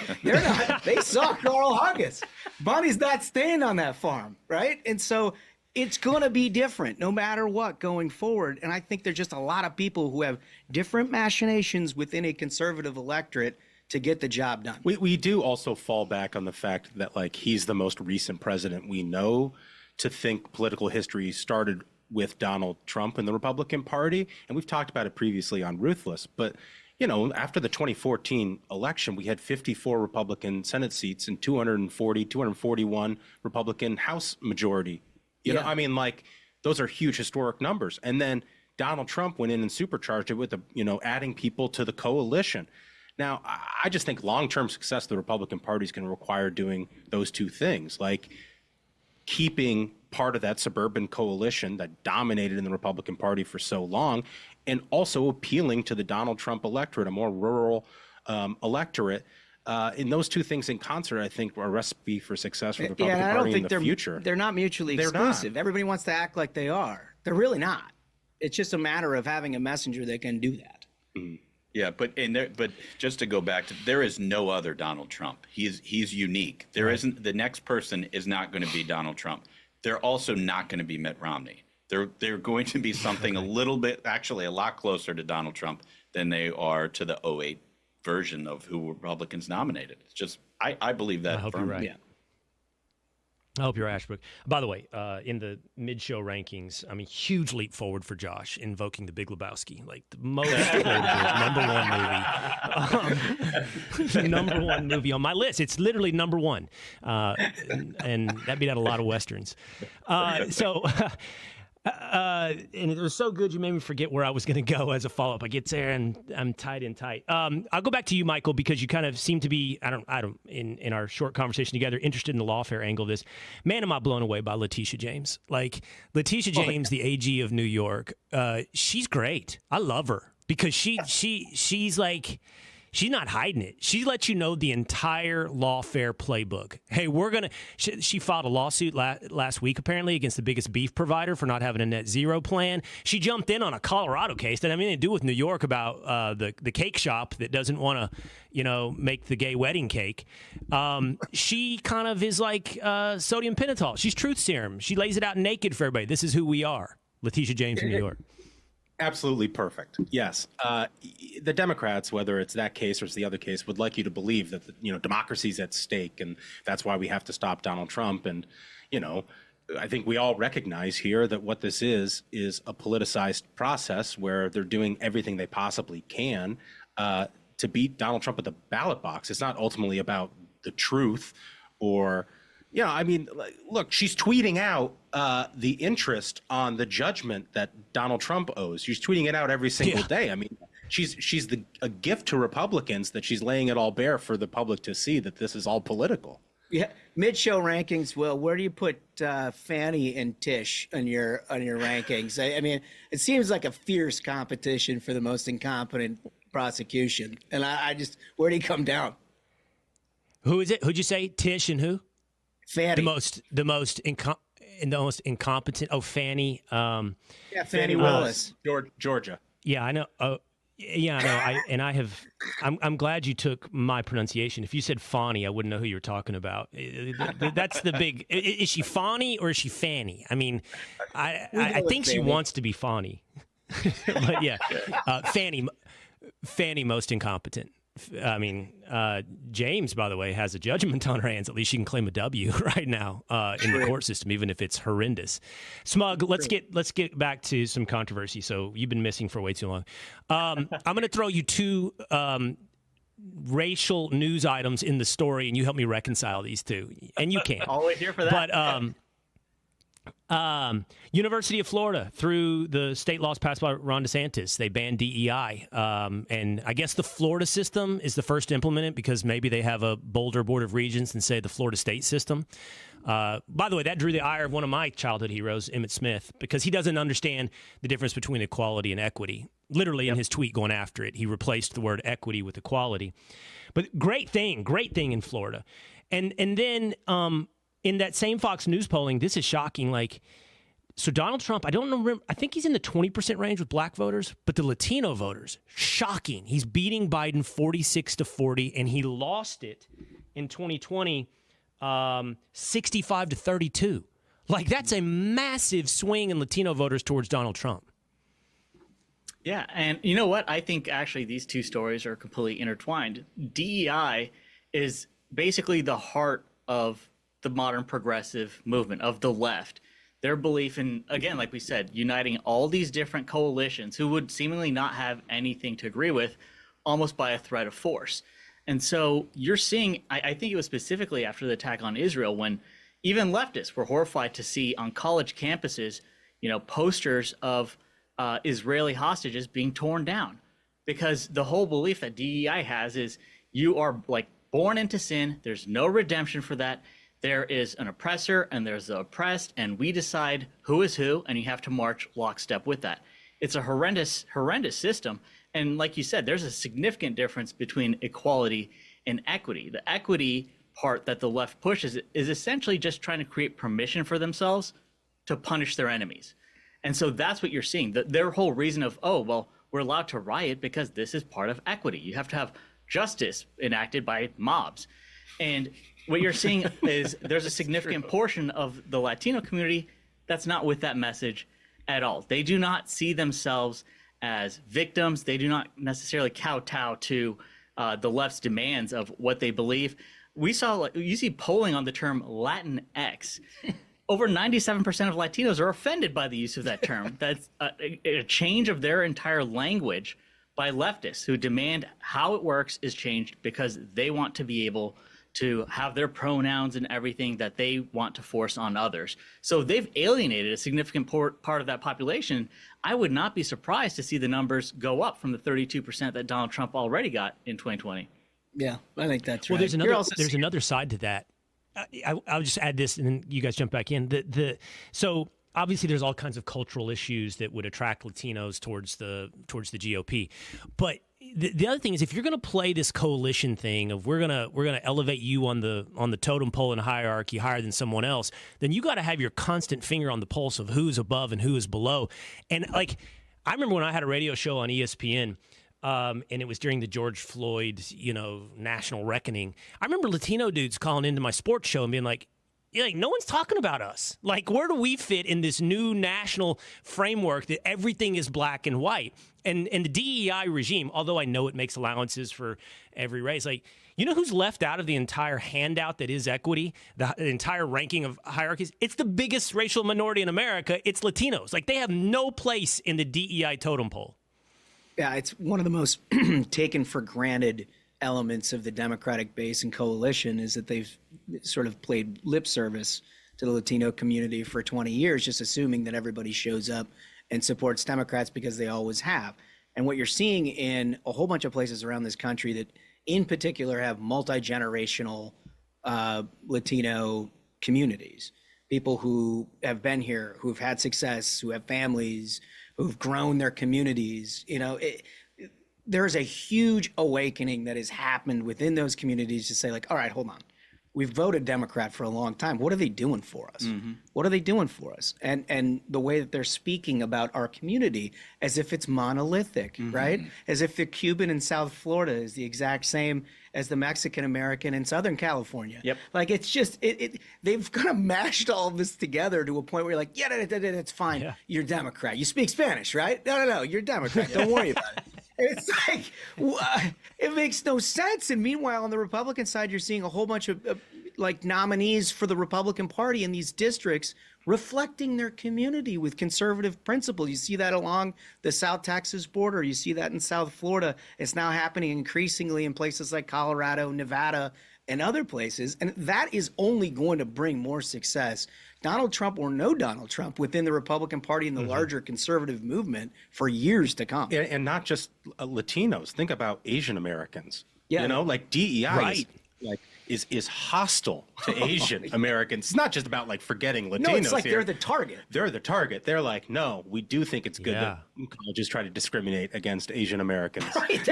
they saw Carl Hungus. Bunny's not staying on that farm, right? And so it's going to be different no matter what going forward. And I think there's just a lot of people who have different machinations within a conservative electorate to get the job done. We do also fall back on the fact that, like, he's the most recent president we know to think political history started with Donald Trump and the Republican Party. And we've talked about it previously on Ruthless. But, you know, after the 2014 election, we had 54 Republican Senate seats and 241 Republican House majority. You know, I mean, like, those are huge historic numbers. And then Donald Trump went in and supercharged it with, adding people to the coalition. Now, I just think long-term success of the Republican Party is going to require doing those two things, like keeping part of that suburban coalition that dominated in the Republican Party for so long, and also appealing to the Donald Trump electorate, a more rural electorate. In those two things in concert, I think, are a recipe for success for the Republican Party in the future. They're not mutually exclusive. Everybody wants to act like they are. They're really not. It's just a matter of having a messenger that can do that. Mm-hmm. Yeah, but just to go back to, there is no other Donald Trump. He's unique. There isn't. The next person is not going to be Donald Trump. They're also not going to be Mitt Romney. They're going to be something a little bit, actually a lot closer to Donald Trump than they are to the 2008 version of who Republicans nominated. It's just, I believe that. I hope you're right. Yeah. I hope you're Ashbrook. By the way, in the mid-show rankings, I mean, huge leap forward for Josh, invoking The Big Lebowski, like the most quotable number one movie on my list. It's literally number one, and that beat out a lot of westerns. And it was so good, you made me forget where I was going to go as a follow-up. I get there and I'm tight. I'll go back to you, Michael, because you kind of seem to be, in our short conversation together, interested in the lawfare angle of this. Man, am I blown away by Letitia James. Like, Letitia James, the AG of New York, she's great. I love her because she's like, she's not hiding it. She lets you know the entire lawfare playbook. Hey, she filed a lawsuit last week, apparently, against the biggest beef provider for not having a net zero plan. She jumped in on a Colorado case that had anything to do with New York about the cake shop that doesn't want to, make the gay wedding cake. She kind of is like sodium pentothal. She's truth serum. She lays it out naked for everybody. This is who we are. Letitia James in New York. Absolutely perfect. Yes. The Democrats, whether it's that case or it's the other case, would like you to believe that, democracy's at stake, and that's why we have to stop Donald Trump. And, I think we all recognize here that what this is a politicized process where they're doing everything they possibly can to beat Donald Trump at the ballot box. It's not ultimately about the truth or... look, she's tweeting out the interest on the judgment that Donald Trump owes. She's tweeting it out every single day. I mean, she's a gift to Republicans that she's laying it all bare for the public to see that this is all political. Yeah, mid-show rankings. Will, where do you put Fanny and Tish on your rankings? I mean, it seems like a fierce competition for the most incompetent prosecution, and I just, where do you come down? Who is it? Who'd you say? Tish and who? Fanny. The most incompetent. Oh, Fanny. Yeah, Fanny Willis. Georgia. Yeah, I know. Yeah, I know. I'm glad you took my pronunciation. If you said Fawny, I wouldn't know who you were talking about. That's the big. Is she Fawny or is she Fanny? I mean, I think she wants to be Fawny, but yeah, Fanny most incompetent. I mean, James, by the way, has a judgment on her hands. At least she can claim a W right now in the court system, even if it's horrendous. Smug, let's get back to some controversy. So you've been missing for way too long. I'm going to throw you two racial news items in the story, and you help me reconcile these two. And you can. Always here for that. But University of Florida, through the state laws passed by Ron DeSantis, they banned DEI. And I guess the Florida system is the first to implement it because maybe they have a bolder board of regents than, say, the Florida state system. By the way, that drew the ire of one of my childhood heroes, Emmett Smith, because he doesn't understand the difference between equality and equity. Literally in his tweet going after it, he replaced the word equity with equality. But great thing in Florida. And then in that same Fox News polling, this is shocking. So Donald Trump, I don't remember, I think he's in the 20% range with black voters, but the Latino voters, shocking. He's beating Biden 46-40, and he lost it in 2020, 65-32. That's a massive swing in Latino voters towards Donald Trump. Yeah, and you know what? I think actually these two stories are completely intertwined. DEI is basically the heart of the modern progressive movement of the left. Their belief in, again, like we said, uniting all these different coalitions who would seemingly not have anything to agree with almost by a threat of force. And so you're seeing, I think it was specifically after the attack on Israel when even leftists were horrified to see on college campuses, posters of Israeli hostages being torn down. Because the whole belief that DEI has is you are born into sin. There's no redemption for that. There is an oppressor and there's the oppressed, and we decide who is who, and you have to march lockstep with that. It's a horrendous system. And like you said, there's a significant difference between equality and equity. The equity part that the left pushes is essentially just trying to create permission for themselves to punish their enemies. And so that's what you're seeing. Their whole reason of, we're allowed to riot because this is part of equity. You have to have justice enacted by mobs. And what you're seeing is there's a significant portion of the Latino community that's not with that message at all. They do not see themselves as victims. They do not necessarily kowtow to the left's demands of what they believe. You see polling on the term Latinx. Over 97% of Latinos are offended by the use of that term. That's a change of their entire language by leftists who demand how it works is changed because they want to be able to have their pronouns and everything that they want to force on others. So they've alienated a significant part of that population. I would not be surprised to see the numbers go up from the 32% that Donald Trump already got in 2020. Yeah, I think that's right. Well, there's another side to that. I'll just add this, and then you guys jump back in. So obviously, there's all kinds of cultural issues that would attract Latinos towards the GOP, but the other thing is, if you're going to play this coalition thing of we're gonna elevate you on the totem pole and hierarchy higher than someone else, then you got to have your constant finger on the pulse of who's above and who is below. And I remember when I had a radio show on ESPN. And it was during the George Floyd, national reckoning. I remember Latino dudes calling into my sports show and being like, no one's talking about us. Where do we fit in this new national framework that everything is black and white? And the DEI regime, although I know it makes allowances for every race, who's left out of the entire handout that is equity, the entire ranking of hierarchies? It's the biggest racial minority in America. It's Latinos. They have no place in the DEI totem pole. Yeah, it's one of the most taken for granted elements of the Democratic base and coalition is that they've sort of played lip service to the Latino community for 20 years, just assuming that everybody shows up and supports Democrats because they always have. And what you're seeing in a whole bunch of places around this country that in particular have multi-generational Latino communities, people who have been here, who've had success, who have families, who've grown their communities. There's a huge awakening that has happened within those communities to say, like, all right, hold on. We've voted Democrat for a long time. What are they doing for us? What are they doing for us? And the way that they're speaking about our community as if it's monolithic, right? As if the Cuban in South Florida is the exact same as the Mexican American in Southern California. Yep. Like, it's just, they've kind of mashed all of this together to a point where you're like, yeah, it's fine. Yeah. You're Democrat. You speak Spanish, right? No, you're Democrat. Don't worry about it. It's like, it makes no sense. And meanwhile, on the Republican side, you're seeing a whole bunch of like nominees for the Republican Party in these districts reflecting their community with conservative principles. You see that along the South Texas border. You see that in South Florida. It's now happening increasingly in places like Colorado, Nevada, and other places. And that is only going to bring more success, Donald Trump or no Donald Trump, within the Republican Party and the larger conservative movement for years to come. And not just Latinos. Think about Asian Americans. Yeah. Like DEI Right. is hostile to Asian Americans. It's not just about like forgetting Latinos. No, it's like here. they're the target. They're the target. They're like, no, we do think it's good Yeah. that colleges try to discriminate against Asian Americans. Right.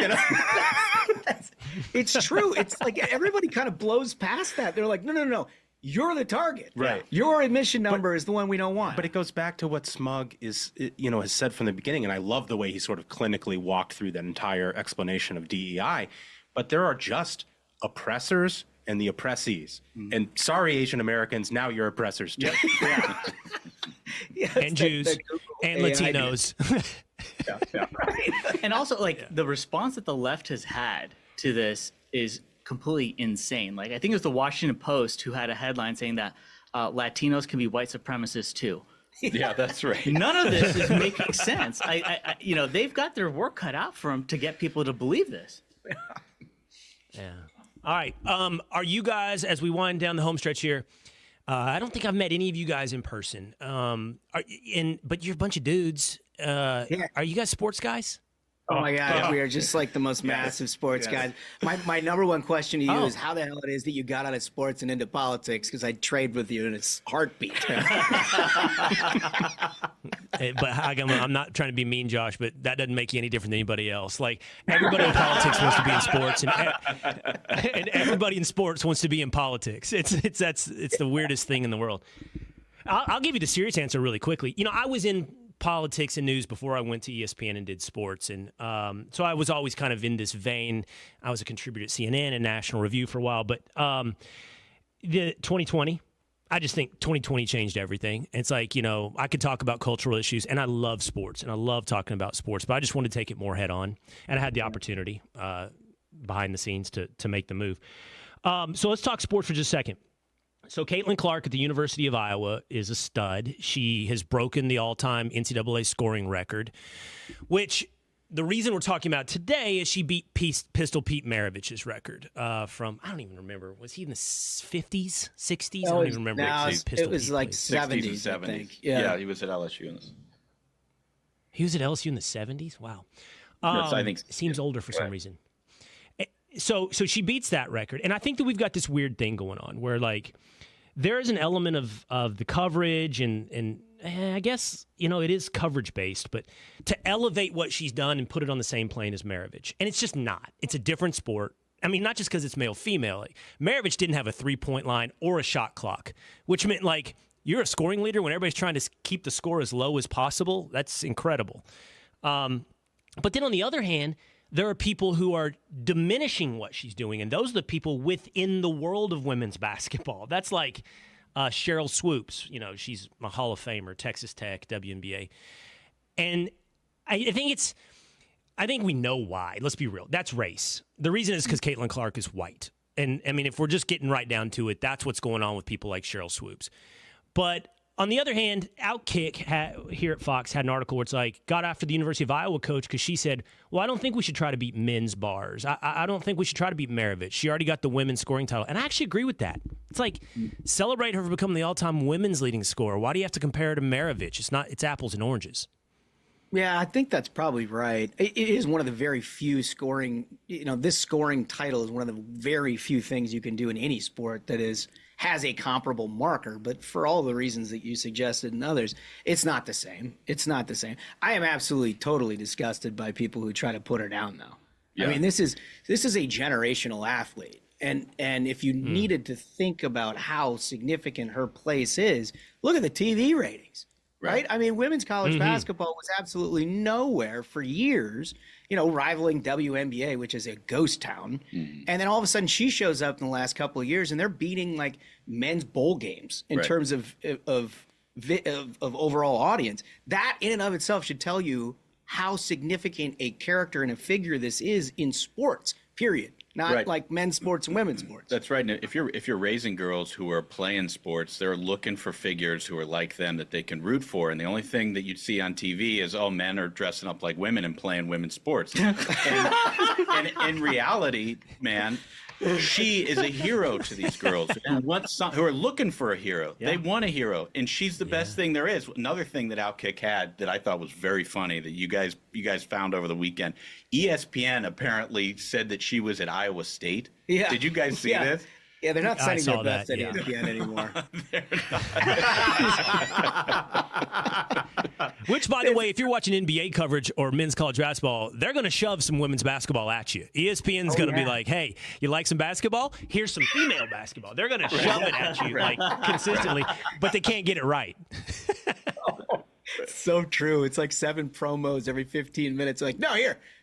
It's true. It's like everybody kind of blows past that. They're like, no. You're the target. Right. Your admission number is the one we don't want. But it goes back to what Smug has said from the beginning, and I love the way he sort of clinically walked through that entire explanation of DEI. But there are just oppressors and the oppressees. And sorry, Asian Americans, now you're oppressors too. And Jews and Latinos. And also, like, the response that the left has had to this is completely insane. Like, I think it was the Washington Post who had a headline saying that Latinos can be white supremacists too. Yeah, that's right. None of this is making sense. They've got their work cut out for them to get people to believe this. Yeah. All right. Are you guys, as we wind down the home stretch here, I don't think I've met any of you guys in person. But you're a bunch of dudes. Are you guys sports guys? Oh my God, we are just like the most massive sports guys. My number one question to you is how the hell it is that you got out of sports and into politics, because I'd trade with you in its heartbeat. But I'm not trying to be mean, Josh, but that doesn't make you any different than anybody else. Like, everybody in politics wants to be in sports, and everybody in sports wants to be in politics. It's the weirdest thing in the world. I'll give you the serious answer really quickly. I was in politics and news before I went to ESPN and did sports, and so I was always kind of in this vein. I was a contributor at CNN and National Review for a while, but the 2020, I just think 2020 changed everything. It's like, I could talk about cultural issues, and I love sports, and I love talking about sports, but I just wanted to take it more head on, and I had the opportunity behind the scenes to make the move. So let's talk sports for just a second. So Caitlin Clark at the University of Iowa is a stud. She has broken the all-time NCAA scoring record, which the reason we're talking about today is she beat Pistol Pete Maravich's record from, I don't even remember, was he in the 50s, 60s? I don't even remember. It was like 70s, I think. Yeah, he was at LSU. He was at LSU in the 70s? Wow. Yes, I think seems older for some reason. So she beats that record. And I think that we've got this weird thing going on where, like, there is an element of the coverage and I guess, it is coverage based, but to elevate what she's done and put it on the same plane as Maravich. And it's just not. It's a different sport. I mean, not just because it's male-female. Like, Maravich didn't have a three-point line or a shot clock, which meant, like, you're a scoring leader when everybody's trying to keep the score as low as possible. That's incredible. But then on the other hand, there are people who are diminishing what she's doing, and those are the people within the world of women's basketball. That's like Cheryl Swoops. She's a Hall of Famer, Texas Tech, WNBA. And I think we know why. Let's be real. That's race. The reason is because Caitlin Clark is white. And, I mean, if we're just getting right down to it, that's what's going on with people like Cheryl Swoops. But on the other hand, Outkick here at Fox had an article where it's like, got after the University of Iowa coach because she said, well, I don't think we should try to beat men's bars. I don't think we should try to beat Maravich. She already got the women's scoring title. And I actually agree with that. It's like, celebrate her for becoming the all-time women's leading scorer. Why do you have to compare her to Maravich? It's apples and oranges. Yeah, I think that's probably right. It is one of the very few scoring, this scoring title is one of the very few things you can do in any sport that has a comparable marker. But for all the reasons that you suggested and others, it's not the same. It's not the same. I am absolutely, totally disgusted by people who try to put her down, though. Yeah. I mean, this is a generational athlete. And if you needed to think about how significant her place is, look at the TV ratings. Right? I mean, women's college basketball was absolutely nowhere for years, rivaling WNBA, which is a ghost town. And then all of a sudden she shows up in the last couple of years and they're beating like men's bowl games in terms of overall audience. That in and of itself should tell you how significant a character and a figure this is in sports, period. Not like men's sports and women's sports. That's right. And if you're raising girls who are playing sports, they're looking for figures who are like them that they can root for. And the only thing that you'd see on TV is, men are dressing up like women and playing women's sports. and in reality, man, she is a hero to these girls who are looking for a hero. Yeah. They want a hero, and she's the best thing there is. Another thing that Outkick had that I thought was very funny that you guys found over the weekend. ESPN apparently said that she was at Iowa State. Yeah. Did you guys see this? Yeah, they're not sending their best at ESPN anymore. Which, by the way, if you're watching NBA coverage or men's college basketball, they're going to shove some women's basketball at you. ESPN's going to be like, hey, you like some basketball? Here's some female basketball. They're going to shove it at you like consistently, but they can't get it right. So true. It's like 7 promos every 15 minutes. Like, no,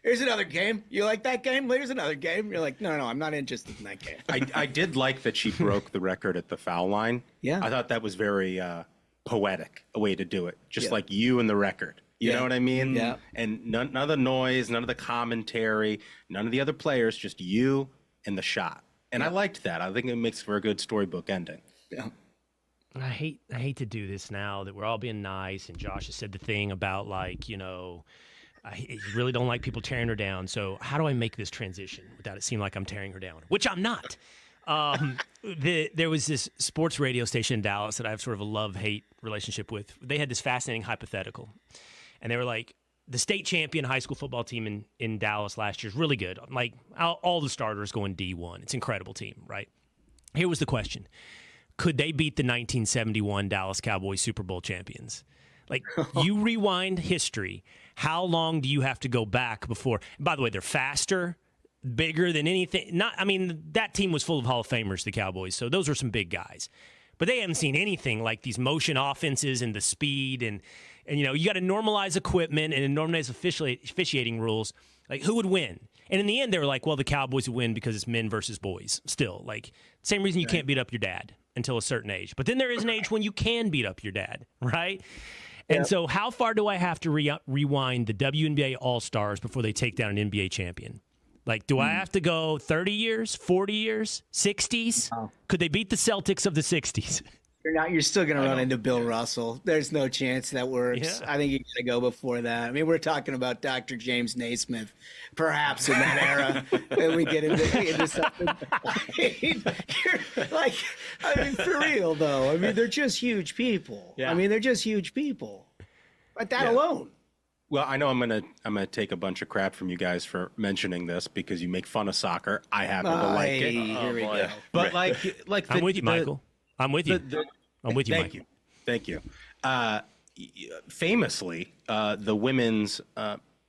here's another game. You like that game? Here's another game. You're like, no, I'm not interested in that game. I did like that she broke the record at the foul line. Yeah. I thought that was very poetic, a way to do it. Just like you and the record. You know what I mean? Yeah. And none of the noise, none of the commentary, none of the other players, just you and the shot. And I liked that. I think it makes for a good storybook ending. Yeah. I hate to do this now that we're all being nice, and Josh has said the thing about I really don't like people tearing her down. So how do I make this transition without it seem like I'm tearing her down? Which I'm not. There was this sports radio station in Dallas that I have sort of a love-hate relationship with. They had this fascinating hypothetical, and they were like, the state champion high school football team in Dallas last year is really good. Like all the starters go in D1. It's an incredible team, right? Here was the question. Could they beat the 1971 Dallas Cowboys Super Bowl champions? Like, you rewind history, how long do you have to go back before? By the way, they're faster, bigger than anything. That team was full of Hall of Famers, the Cowboys, so those are some big guys. But they haven't seen anything like these motion offenses and the speed, and you got to normalize equipment and normalize officiating rules. Like, who would win? And in the end, they were like, well, the Cowboys would win because it's men versus boys still. Like, same reason you can't beat up your dad until a certain age. But then there is an age when you can beat up your dad, right? And so how far do I have to rewind the WNBA All-Stars before they take down an NBA champion? Like, do I have to go 30 years, 40 years, 60s? Oh. Could they beat the Celtics of the 60s? You're still going to run into Bill Russell. There's no chance that works. Yeah. I think you got to go before that. I mean, we're talking about Dr. James Naismith, perhaps in that era. When we get into something. For real, though. I mean, they're just huge people. Yeah. They're just huge people. But that alone. Well, I know I'm gonna take a bunch of crap from you guys for mentioning this because you make fun of soccer. I happen to like it. Here we go. But I'm with you, Michael. I'm with you. I'm with you, Mike. Thank you. Famously, the women's,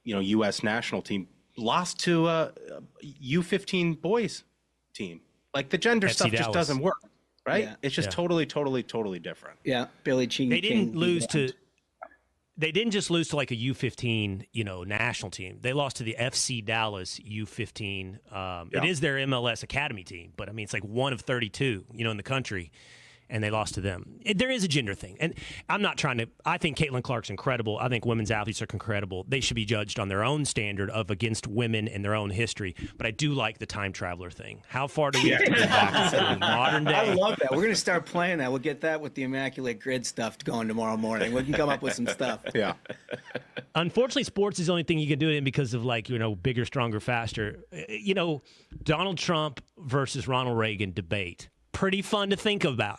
U.S. national team lost to a U15 boys team. Like, the gender stuff just doesn't work, right? Yeah. It's just totally different. Yeah, Billie Jean They didn't lose to. They didn't just lose to like a U15, national team. They lost to the FC Dallas U15. It is their MLS Academy team, but it's like one of 32, in the country, and they lost to them. There is a gender thing, and I'm not trying to. I think Caitlin Clark's incredible. I think women's athletes are incredible. They should be judged on their own standard of against women in their own history. But I do like the time traveler thing. How far do we have to go back to modern day? I love that. We're going to start playing that. We'll get that with the Immaculate Grid stuff going tomorrow morning. We can come up with some stuff. Yeah. Unfortunately, sports is the only thing you can do it in because of bigger, stronger, faster. Donald Trump versus Ronald Reagan debate. pretty fun to think about.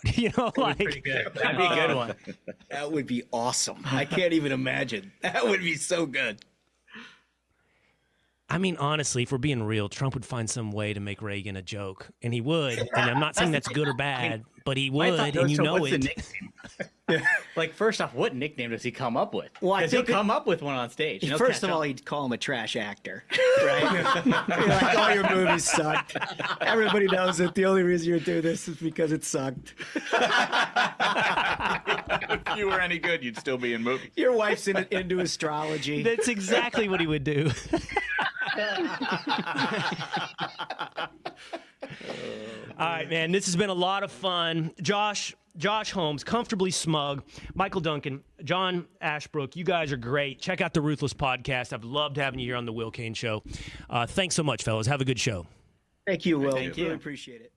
Like Pretty good. That'd be a good one. That would be awesome. I can't even imagine. That would be so good. I mean, honestly, if we're being real, Trump would find some way to make Reagan a joke, and he would. And I'm not saying that's good or bad, but he would, and you know what's the it. nickname? Like, first off, what nickname does he come up with? Well, I Because he'll think come up with one on stage. and he'll First catch of all, on. he'd call him a trash actor, right? You're like, all your movies sucked. Everybody knows that the only reason you're doing this is because it sucked. If you were any good, you'd still be in movies. Your wife's into astrology. That's exactly what he would do. All right, man. This has been a lot of fun. Josh Holmes, Comfortably Smug, Michael Duncan, John Ashbrook, you guys are great. Check out the Ruthless Podcast. I've loved having you here on the Will Kane Show. Thanks so much, fellas. Have a good show. Thank you, Will. Thank you. Really appreciate it.